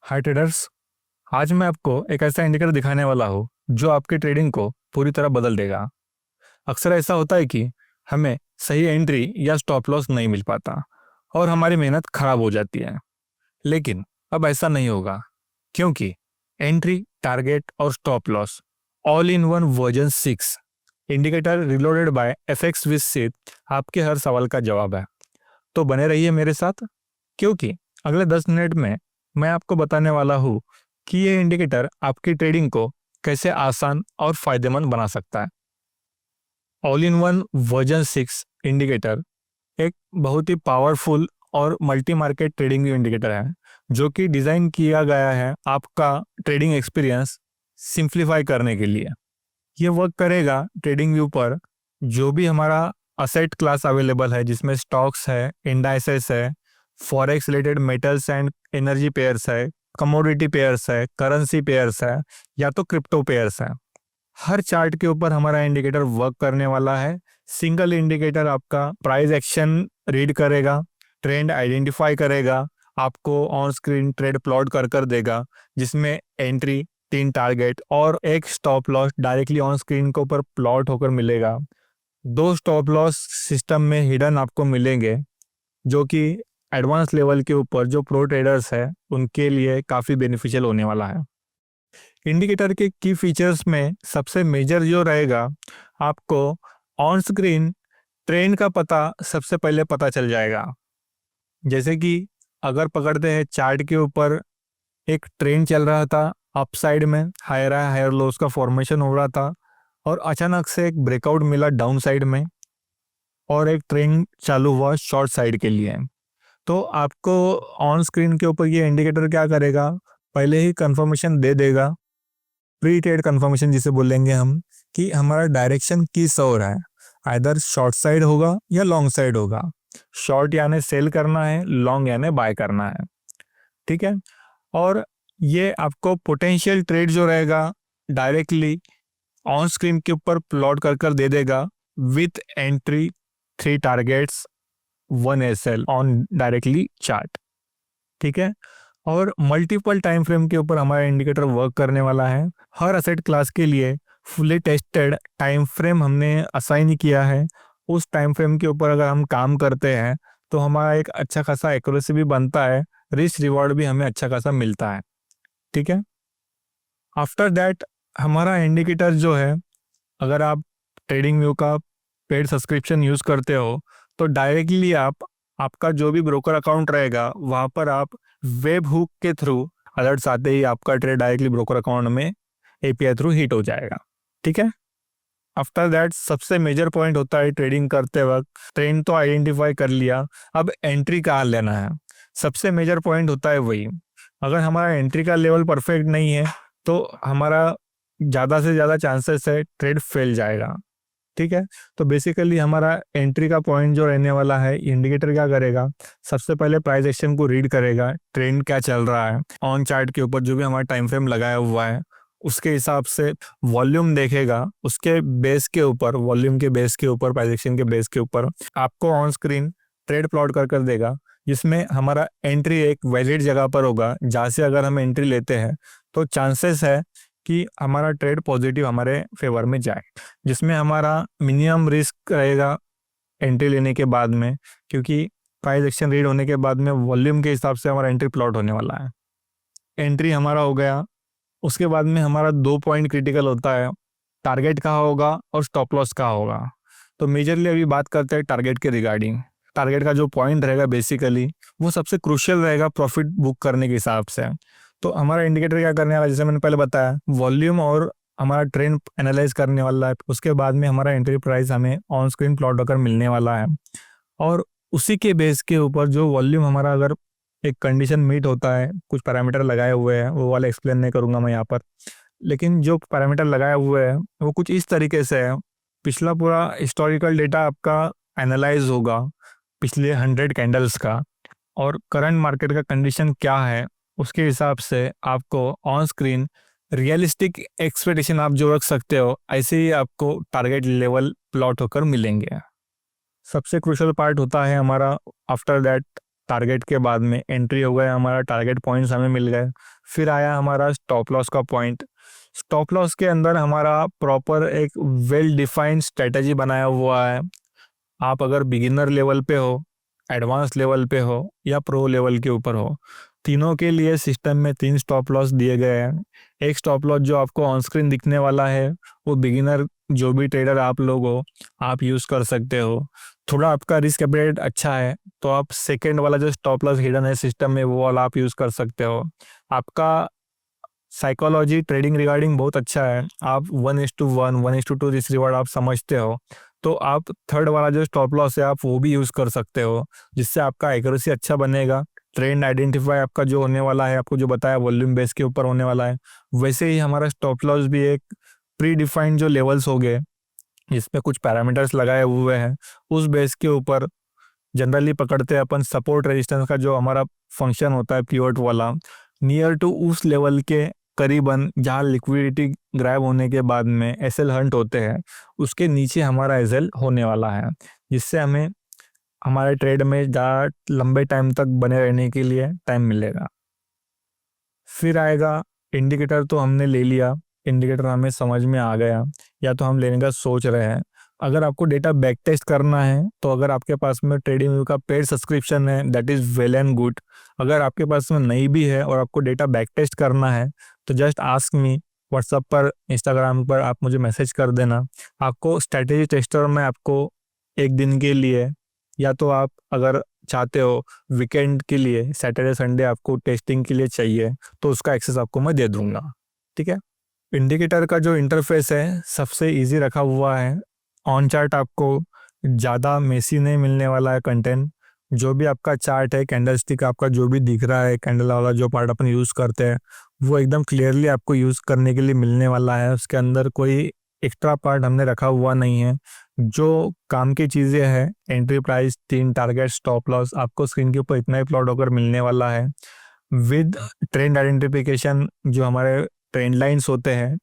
हाय traders. आज मैं आपको एक ऐसा इंडिकेटर दिखाने वाला हूँ जो आपकी ट्रेडिंग को पूरी तरह बदल देगा। अक्सर ऐसा होता है कि हमें सही एंट्री या स्टॉप लॉस नहीं मिल पाता और हमारी मेहनत खराब हो जाती है। लेकिन अब ऐसा नहीं होगा, क्योंकि एंट्री, टारगेट और stop loss all in one version 6 indicator reloaded by FX with seat आपके हर सवाल का जवाब है। तो बने रहिए मेरे साथ, क्योंकि अगले 10 मिनट में मैं आपको बताने वाला हूँ कि ये इंडिकेटर आपकी ट्रेडिंग को कैसे आसान और फायदेमंद बना सकता है। All in one version 6 indicator एक बहुत ही पावरफुल और मल्टी मार्केट ट्रेडिंग इंडिकेटर है, जो कि डिज़ाइन किया गया है आपका ट्रेडिंग एक्सपीरियंस सिंप्लीफाई करने के लिए। ये वर्क करेगा ट्रेडिंग व्यू पर जो भी हमारा असेट क्लास अवेलेबल है, जिसमें स्टॉक्स है, इंडाइसेस है, forex related metals and energy pairs है, कमोडिटी पेयर्स है, करेंसी पेयर्स है या तो क्रिप्टो पेयर्स है। हर चार्ट के ऊपर हमारा इंडिकेटर वर्क करने वाला है। सिंगल इंडिकेटर आपका प्राइस एक्शन रीड करेगा, ट्रेंड आइडेंटिफाई करेगा, आपको ऑन स्क्रीन ट्रेड प्लॉट कर देगा, जिसमें एंट्री, 3 टारगेट और एक stop loss directly on screen के ऊपर प्लॉट होकर मिलेगा। 2 स्टॉप लॉस सिस्टम में हिडन आपको मिलेंगे, जो कि एडवांस लेवल के ऊपर जो प्रो ट्रेडर्स है उनके लिए काफ़ी बेनिफिशियल होने वाला है। इंडिकेटर के की फीचर्स में सबसे मेजर जो रहेगा, आपको ऑन स्क्रीन ट्रेंड का पता सबसे पहले पता चल जाएगा। जैसे कि अगर पकड़ते हैं चार्ट के ऊपर, एक ट्रेंड चल रहा था अपसाइड में, हायर हाई हायर लोस का फॉर्मेशन हो रहा था और अचानक से एक ब्रेकआउट मिला डाउन साइड में और एक ट्रेंड चालू हुआ शॉर्ट साइड के लिए। तो आपको ऑन स्क्रीन के ऊपर ये इंडिकेटर क्या करेगा, पहले ही कंफर्मेशन दे देगा, प्री ट्रेड कंफर्मेशन जिसे बोलेंगे हम, कि हमारा डायरेक्शन किस ओर है, आइदर शॉर्ट साइड होगा या लॉन्ग साइड होगा। शॉर्ट यानी सेल करना है, लॉन्ग यानी बाय करना है। ठीक है। और ये आपको पोटेंशियल ट्रेड जो रहेगा डायरेक्टली ऑन स्क्रीन के ऊपर प्लॉट कर दे देगा with entry, 3 targets, 1 SL on directly chart. ठीक है। और मल्टीपल टाइम फ्रेम के ऊपर हमारा इंडिकेटर वर्क करने वाला है। हर असेट क्लास के लिए फुली टेस्टेड टाइम फ्रेम हमने असाइन किया है। उस टाइम फ्रेम के ऊपर अगर हम काम करते हैं तो हमारा एक अच्छा खासा एक्यूरेसी भी बनता है, रिस्क रिवॉर्ड भी हमें अच्छा खासा मिलता है। ठीक है। आफ्टर दैट हमारा इंडिकेटर जो है, अगर आप ट्रेडिंग व्यू का पेड सब्सक्रिप्शन यूज़ करते हो तो डायरेक्टली आप आपका जो भी ब्रोकर अकाउंट रहेगा वहाँ पर आप वेब हुक के थ्रू अलर्ट्स आते ही आपका ट्रेड डायरेक्टली ब्रोकर अकाउंट में एपीआई थ्रू हिट हो जाएगा। ठीक है। आफ्टर दैट सबसे मेजर पॉइंट होता है ट्रेडिंग करते वक्त, ट्रेंड तो आइडेंटिफाई कर लिया, अब एंट्री कहाँ लेना है, सबसे मेजर पॉइंट होता है वही। अगर हमारा एंट्री का लेवल परफेक्ट नहीं है तो हमारा ज़्यादा से ज़्यादा चांसेस है ट्रेड फेल जाएगा। ठीक है। तो बेसिकली हमारा एंट्री का पॉइंट जो रहने वाला है, इंडिकेटर क्या करेगा, सबसे पहले प्राइस एक्शन को रीड करेगा, ट्रेंड क्या चल रहा है ऑन चार्ट के ऊपर, जो भी हमारा टाइम फ्रेम लगाया हुआ है उसके हिसाब से वॉल्यूम देखेगा, उसके बेस के ऊपर, वॉल्यूम के बेस के ऊपर, प्राइस एक्शन के बेस के ऊपर आपको ऑन स्क्रीन ट्रेड प्लॉट कर देगा, जिसमें हमारा एंट्री एक वैलिड जगह पर होगा, जहाँ से अगर हम एंट्री लेते हैं तो चांसेस है कि हमारा ट्रेड पॉजिटिव हमारे फेवर में जाए, जिसमें हमारा मिनिमम रिस्क रहेगा एंट्री लेने के बाद में, क्योंकि प्राइस एक्शन रीड होने के बाद में वॉल्यूम के हिसाब से हमारा एंट्री प्लॉट होने वाला है। एंट्री हमारा हो गया, उसके बाद में हमारा 2 पॉइंट क्रिटिकल होता है, टारगेट कहाँ होगा और स्टॉप लॉस कहाँ होगा। तो मेजरली अभी बात करते हैं टारगेट के रिगार्डिंग। टारगेट का जो पॉइंट रहेगा बेसिकली वो सबसे क्रूशियल रहेगा प्रॉफिट बुक करने के हिसाब से। तो हमारा इंडिकेटर क्या करने वाला है, जैसे मैंने पहले बताया, वॉल्यूम और हमारा ट्रेंड एनालाइज करने वाला है, उसके बाद में हमारा एंट्री प्राइस हमें ऑन स्क्रीन प्लॉट होकर मिलने वाला है। और उसी के बेस के ऊपर जो वॉल्यूम हमारा, अगर एक कंडीशन मीट होता है, कुछ पैरामीटर लगाए हुए हैं, वो वाला एक्सप्लेन नहीं करूंगा मैं यहाँ पर, लेकिन जो पैरामीटर लगाए हुए हैं वो कुछ इस तरीके से है। पिछला पूरा हिस्टोरिकल डेटा आपका एनालाइज होगा, पिछले 100 कैंडल्स का, और करंट मार्केट का कंडीशन क्या है उसके हिसाब से आपको ऑन स्क्रीन रियलिस्टिक एक्सपेक्टेशन आप जो रख सकते हो, ऐसे ही आपको टारगेट लेवल प्लॉट होकर मिलेंगे। सबसे क्रूशल पार्ट होता है हमारा आफ्टर दैट टारगेट के बाद में एंट्री हो गया, हमारा टारगेट पॉइंट्स हमें मिल गए। फिर आया हमारा स्टॉप लॉस का पॉइंट। स्टॉप लॉस के अंदर हमारा प्रॉपर एक वेल डिफाइंड स्ट्रेटजी बनाया हुआ है। आप अगर बिगिनर लेवल पे हो, एडवांस लेवल पे हो या प्रो लेवल के ऊपर हो, तीनों के लिए सिस्टम में 3 स्टॉप लॉस दिए गए हैं। एक स्टॉप लॉस जो आपको ऑन स्क्रीन दिखने वाला है वो बिगिनर जो भी ट्रेडर आप लोग हो आप यूज़ कर सकते हो। थोड़ा आपका रिस्क एपेटाइट अच्छा है तो आप सेकेंड वाला जो स्टॉप लॉस हिडन है सिस्टम में वो वाला आप यूज़ कर सकते हो। आपका साइकोलॉजी ट्रेडिंग रिगार्डिंग बहुत अच्छा है, आप 1:1 1:2 रिस्क रिवार्ड आप समझते हो, तो आप थर्ड वाला जो स्टॉप लॉस है आप वो भी यूज़ कर सकते हो, जिससे आपका एक्यूरेसी अच्छा बनेगा। ट्रेंड आइडेंटिफाई आपका जो होने वाला है, आपको जो बताया वॉल्यूम बेस के ऊपर होने वाला है, वैसे ही हमारा स्टॉप लॉस भी एक प्री डिफाइंड जो लेवल्स हो गए जिसमें कुछ पैरामीटर्स लगाए हुए हैं, उस बेस के ऊपर जनरली पकड़ते हैं अपन सपोर्ट रेजिस्टेंस का जो हमारा फंक्शन होता है पिवट वाला, नियर टू उस लेवल के करीबन जहाँ लिक्विडिटी ग्रैब होने के बाद में एसएल हंट होते हैं, उसके नीचे हमारा एसएल होने वाला है, जिससे हमें हमारे ट्रेड में ज़्यादा लंबे टाइम तक बने रहने के लिए टाइम मिलेगा। फिर आएगा इंडिकेटर, तो हमने ले लिया, इंडिकेटर हमें समझ में आ गया या तो हम लेने का सोच रहे हैं। अगर आपको डेटा बैक टेस्ट करना है तो अगर आपके पास में ट्रेडिंग व्यू का पेड सब्सक्रिप्शन है that is well and good. अगर आपके पास में नहीं भी है और आपको डेटा बैक टेस्ट करना है तो जस्ट आस्क मी, व्हाट्सएप पर इंस्टाग्राम पर आप मुझे मैसेज कर देना। आपको स्ट्रैटेजी टेस्टर में आपको एक दिन के लिए या तो आप अगर चाहते हो वीकेंड के लिए सैटरडे संडे आपको टेस्टिंग के लिए चाहिए तो उसका एक्सेस आपको मैं दे दूंगा। ठीक है। इंडिकेटर का जो इंटरफेस है सबसे इजी रखा हुआ है। ऑन चार्ट आपको ज़्यादा मेसी नहीं मिलने वाला है कंटेंट। जो भी आपका चार्ट है, कैंडल स्टिक आपका जो भी दिख रहा है, कैंडल वाला जो पार्ट अपन यूज़ करते हैं वो एकदम क्लियरली आपको यूज़ करने के लिए मिलने वाला है। उसके अंदर कोई एक्स्ट्रा पार्ट हमने रखा हुआ नहीं है। जो काम की चीज़ें हैं, entry price, 3 target, stop loss, आपको स्क्रीन के ऊपर इतना ही प्लॉट होकर मिलने वाला है विद ट्रेंड आइडेंटिफिकेशन। जो हमारे ट्रेंड लाइंस होते हैं,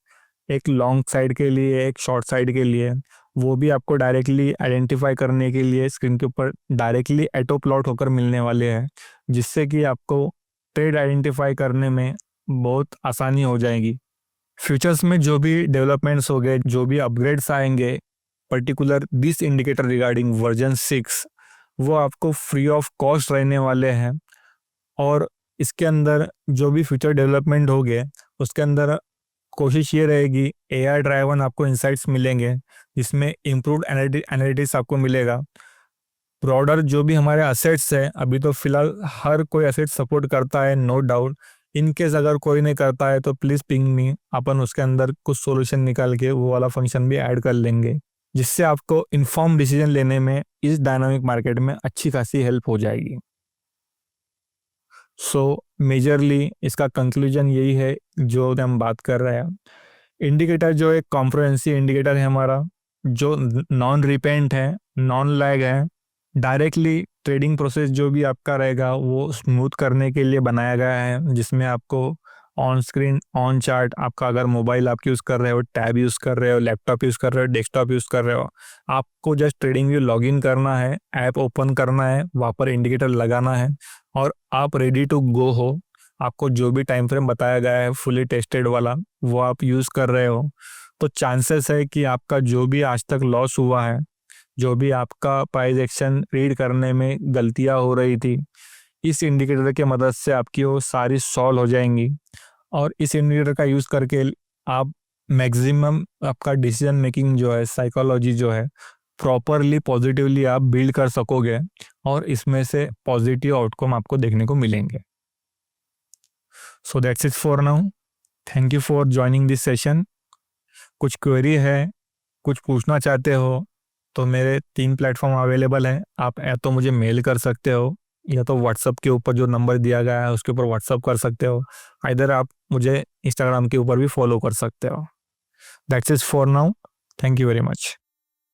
एक लॉन्ग साइड के लिए एक शॉर्ट साइड के लिए, वो भी आपको डायरेक्टली आइडेंटिफाई करने के लिए स्क्रीन के ऊपर डायरेक्टली ऑटो प्लॉट होकर मिलने वाले हैं, जिससे कि आपको ट्रेड आइडेंटिफाई करने में बहुत आसानी हो जाएगी। फ्यूचर्स में जो भी डेवलपमेंट्स हो गए, जो भी अपग्रेड्स आएंगे particular this indicator regarding version 6, वो आपको फ्री ऑफ कॉस्ट रहने वाले हैं। और इसके अंदर जो भी फ्यूचर डेवलपमेंट हो गए उसके अंदर कोशिश ये रहेगी एआई ड्राइवन आपको इंसाइट्स मिलेंगे, जिसमें इम्प्रूव्ड एनालिटिक्स आपको मिलेगा। ब्रॉडर जो भी हमारे असेट्स है, अभी तो फिलहाल हर कोई असेट सपोर्ट करता है नो डाउट। इन केस अगर कोई नहीं करता है तो प्लीज़ पिंग मी, अपन उसके अंदर कुछ सॉल्यूशन निकाल के वो वाला फंक्शन भी ऐड कर लेंगे, जिससे आपको इन्फॉर्म डिसीजन लेने में इस डायनामिक मार्केट में अच्छी खासी हेल्प हो जाएगी। सो मेजरली इसका कंक्लूजन यही है जो हम बात कर रहे हैं। इंडिकेटर जो एक कॉम्प्रिहेंसिव इंडिकेटर है हमारा, जो नॉन रिपेंट है, नॉन लैग है, डायरेक्टली ट्रेडिंग प्रोसेस जो भी आपका रहेगा वो स्मूथ करने के लिए बनाया गया है, जिसमें आपको ऑन स्क्रीन ऑन चार्ट आपका, अगर मोबाइल आप यूज़ कर रहे हो, टैब यूज़ कर रहे हो, लैपटॉप यूज़ कर रहे हो, डेस्कटॉप यूज़ कर रहे हो, आपको जस्ट ट्रेडिंग व्यू लॉगिन करना है, ऐप ओपन करना है, वहाँ पर इंडिकेटर लगाना है और आप रेडी टू गो हो। आपको जो भी टाइम फ्रेम बताया गया है फुली टेस्टेड वाला वो आप यूज़ कर रहे हो, तो चांसेस है कि आपका जो भी आज तक लॉस हुआ है, जो भी आपका प्राइस एक्शन रीड करने में गलतियां हो रही थी, इस इंडिकेटर के मदद से आपकी वो सारी सॉल्व हो जाएंगी। और इस इंडिकेटर का यूज़ करके आप मैक्सिमम आपका डिसीजन मेकिंग जो है, साइकोलॉजी जो है, प्रॉपरली पॉजिटिवली आप बिल्ड कर सकोगे और इसमें से पॉजिटिव आउटकम आपको देखने को मिलेंगे। So that's it for now. Thank you for joining this session. कुछ क्वेरी है, कुछ पूछना चाहते हो तो मेरे 3 प्लेटफॉर्म अवेलेबल हैं। आप या तो मुझे मेल कर सकते हो या तो व्हाट्सअप के ऊपर जो नंबर दिया गया है उसके ऊपर व्हाट्सअप कर सकते हो, इधर आप मुझे इंस्टाग्राम के ऊपर भी फॉलो कर सकते हो। That's it for now. Thank you very much.